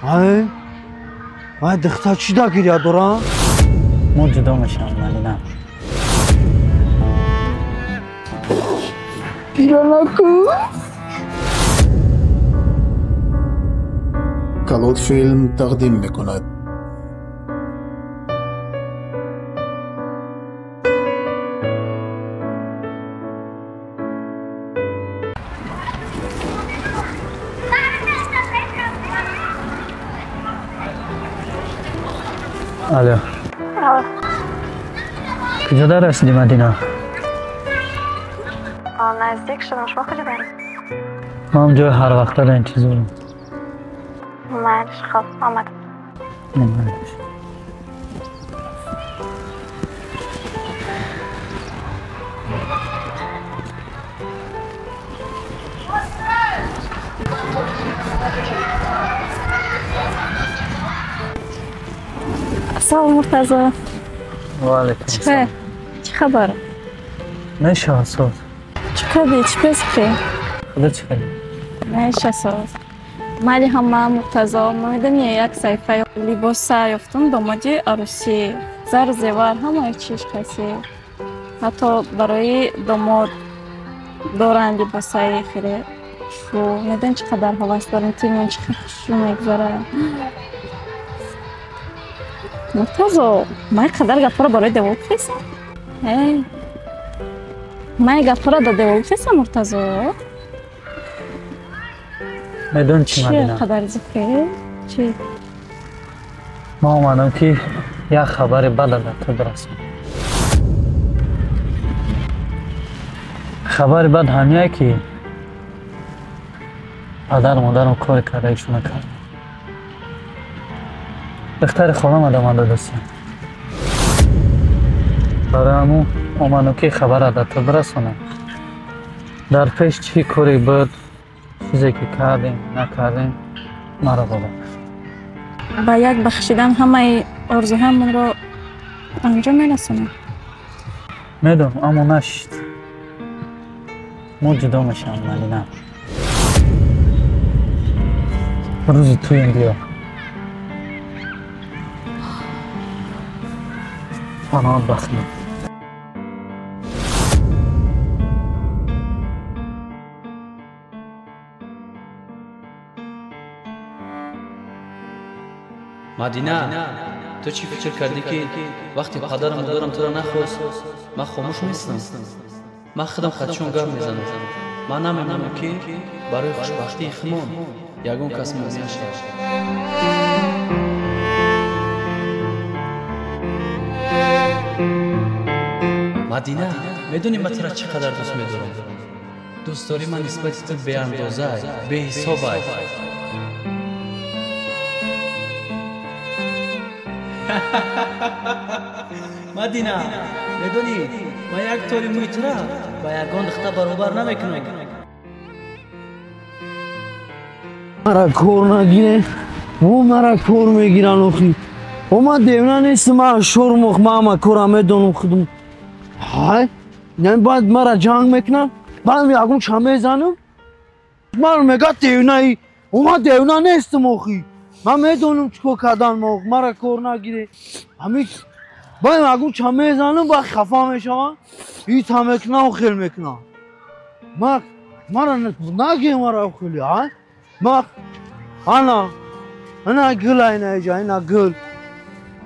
ای دختر چی دا گیریا دورا؟ ما جدا میشم مدینه. پیرانکو کلود فیلم تقدیم میکند. الو. کجا در رسیدی مدینه؟ نزدیک شدم. شما کجا دارید؟ ما هم جای هر وقت داره انتظارم. معلش خب آمدم. معلش. سلام مرتضی. و علیکم السلام. چه خبره؟ میشه اساس. چه کردی؟ چی پیش که؟ خدا چی کردی؟ میشه اساس. مالی هم مرتضی میدم یک صیفه لباس یافتم دامادی عروسی زر زیور همه چیز کسی حتی برای داماد دارن لباسای خیره شو میدن چقدر حواس دارن تیمون چقدر شو میگذاره مرتضی ما قدر گفت رو برای دوام بفرستم ما گفت رو داده دوام بفرستم مرتضی میدون چی مدینه؟ چی قدر ذکره؟ چی؟ ما اومدم که یک خبر بد از تو برسم. خبر بد همیه که پدر مادرم کار کرده ایشون نکرد. بختر خانم آدم دستم. برای همون اومدم که خبر از تو برسونم. در پیش چی کاری بود چیزی که کردیم نکردیم مرا بابا. با یک بخشیدن همه آرزوهامون رو انجام میرسونم. میدونم اما نشد. ما جدا میشم مدینه. روز تویم بیا. پناه بخنم. مدینه تو چی فکر کردی که وقتی پدرم و مادرم تو را نخواست من خاموش نیستم؟ من خودم خودشون گرم میزنم. من نمیدونم که برای خوشبختی خمان یگون کس می‌باشد. مدینه میدونی من تو را چقدر دوست میدارم. دوست داری من نسبت تو به اندازه به حساب مدینه میدونی من یک طوری موی تو را با یگان دختر برابر نمیکنم. مرا کور نگیره او مرا کور میگیرن اخی او من دیونا نیستم من شرمخ من کورم میدونم خودم های یعنی باید مرا جنگ میکنم بعد یگون چه میزنم مرا میگه دیونایی او من دیونا نیستم اخی من میدونم چکو کردن مرا کور نگیره همین باید یگون چه میزنم باید خفا میشم هیچ هم میکنم و خیل میکنم مرا نگی مرا خیلی های انا گل اینجا اینا گل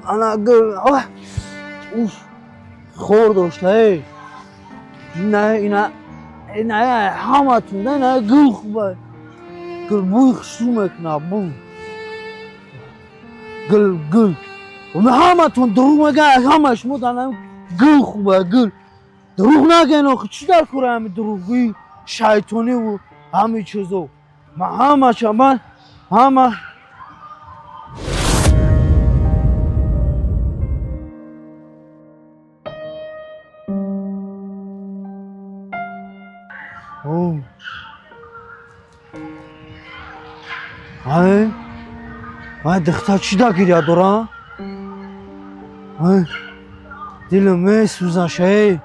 انا گل اوف خور داشته اینا همه تون اینا گل خوبه گل بوی خشو میکنه بو گل و همه تون دروغ میگه همش مدن گل خوبه گل دروغ نگین آخه چی در کره همه دروغی شیطانی و همه چیزو من همه چه همه ای دختر چی دا گیریا دورا؟ دلم میسوزه شه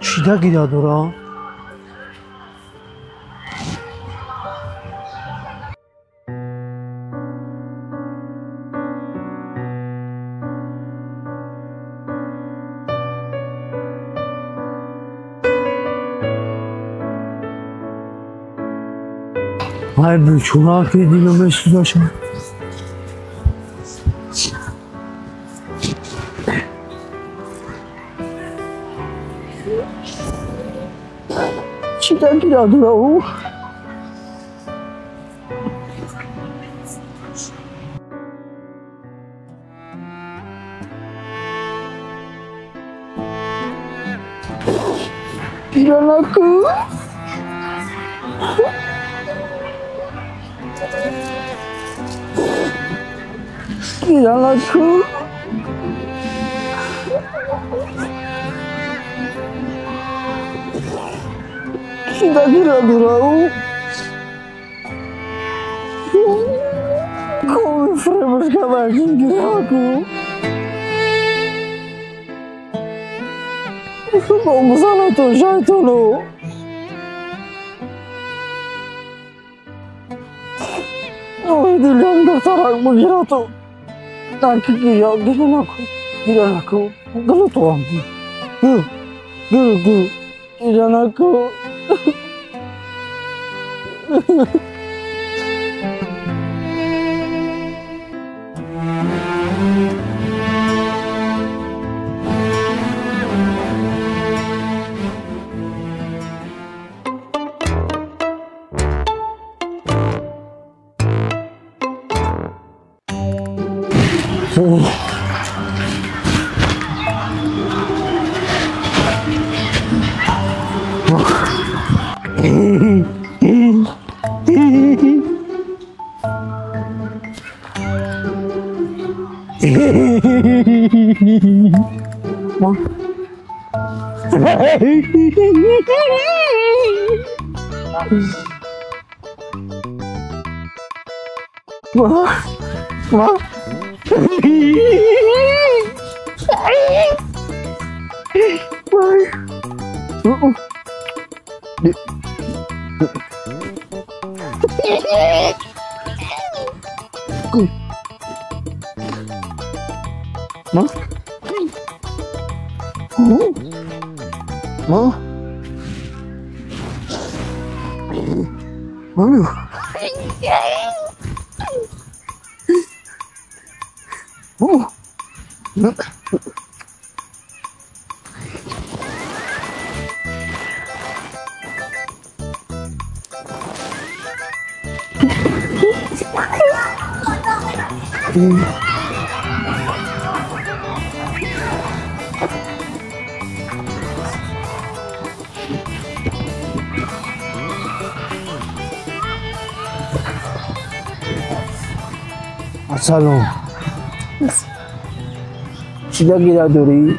چی دا گیریا دورا؟ های بیچونه که دیگه مثل داشتم چی تا گیره دوره او؟ گیره نکن گیره نکن Kita tidak tahu. Kau fremes kabarin kira aku. Kau masalah tu syaitan lo. Oh itu yang tertarik mengira tu. Tak kira kira aku. Kalau tuan tu, kira aku. سلام چیزا گیره دوری؟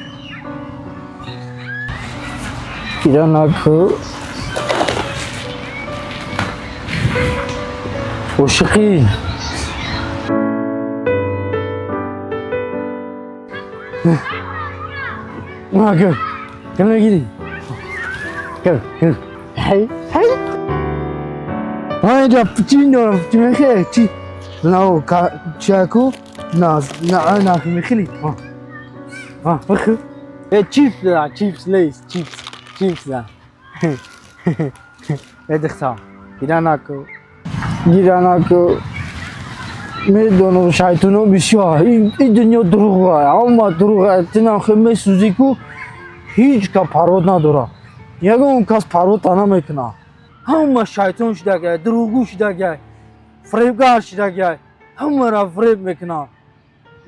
گیره نکو عشقی گل گل نگیری گل هی اینجا چی دارم چی میخواه چی نه چاکو نه میخلی بخو چیپس لا چیپس لیس چیپس لا ادخل گیراناکو میدونم شیطانو بسیار این دنیا دروغه اما دروغه تنها خیلی سوزی کو هیچ کا پارود نداره یگون کس پارود نمیکنه همه شیطان شده گه دروغگو شده گه فریبگاه شده گه همه را فریب میکنه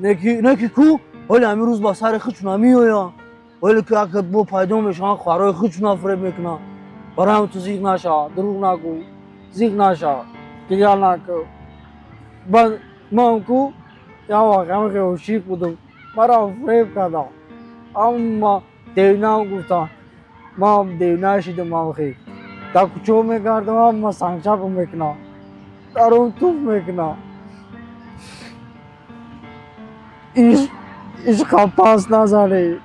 نکی کو ولی امروز با سر خودشون میآید ولی که اگه با پیدا میشن خوارای خودشون فریب میکنه برای هم تو زیغ نشه دروغ نگو زیغ نشه گریه نکن بعد من کو یا واقعا که عشق بودم مرا فریب کردم اما دیوانه گفتم ما دیوانه شدم ما خیلی تا کچو میکردم اما سنگچاپ میکنم درون توف میکنم ایش پاس نزنه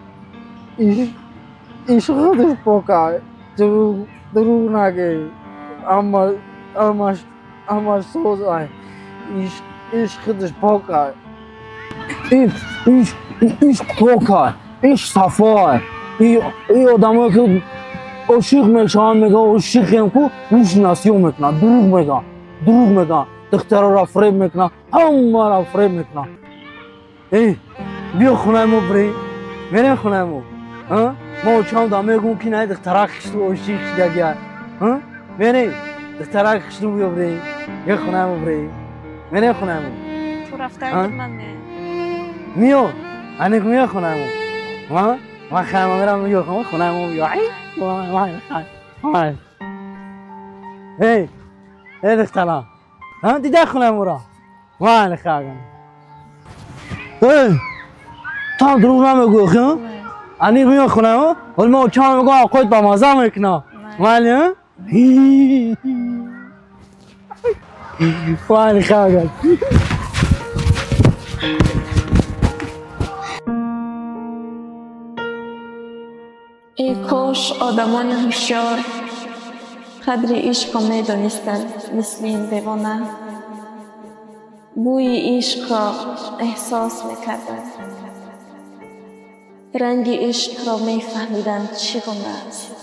ایش خودش پاکه دروغ نگه اما سوز های ایش خودش پاکه ایش پاکه ایش صفاه این آدم که عشق میشن میگه عشقیم کو روش نسیون میکنن دروغ میگن دروغ میگن، دخترها را فریب میکنن، همه را فریب میکنن. ای بیا خونه ما بریم، بریم خونه ما. ما چند تا میگم که نه دخترها کشتو و شیخ دیگر. بریم دخترها کشتو بیا بریم، بیا خونه ما بریم، بریم خونه ما. تو رفته من نه. میو، انیک میو خونه ما. ما خیلی میرم میو خونه ما بیا. ای دخترها، دیده خونه ما را. وای خاگم. تا دروغ نمیگو خیلی؟ انیک میو خونه ما، ولی ما چند میگم خود با مزه میکنه. ولی وای خاگم. ای کاش آدمان هوشیار قدر عشق را میدانستند مثل این دیوانه. بوی عشق را احساس میکردند، رنگ عشق را میفهمیدند چگونه است.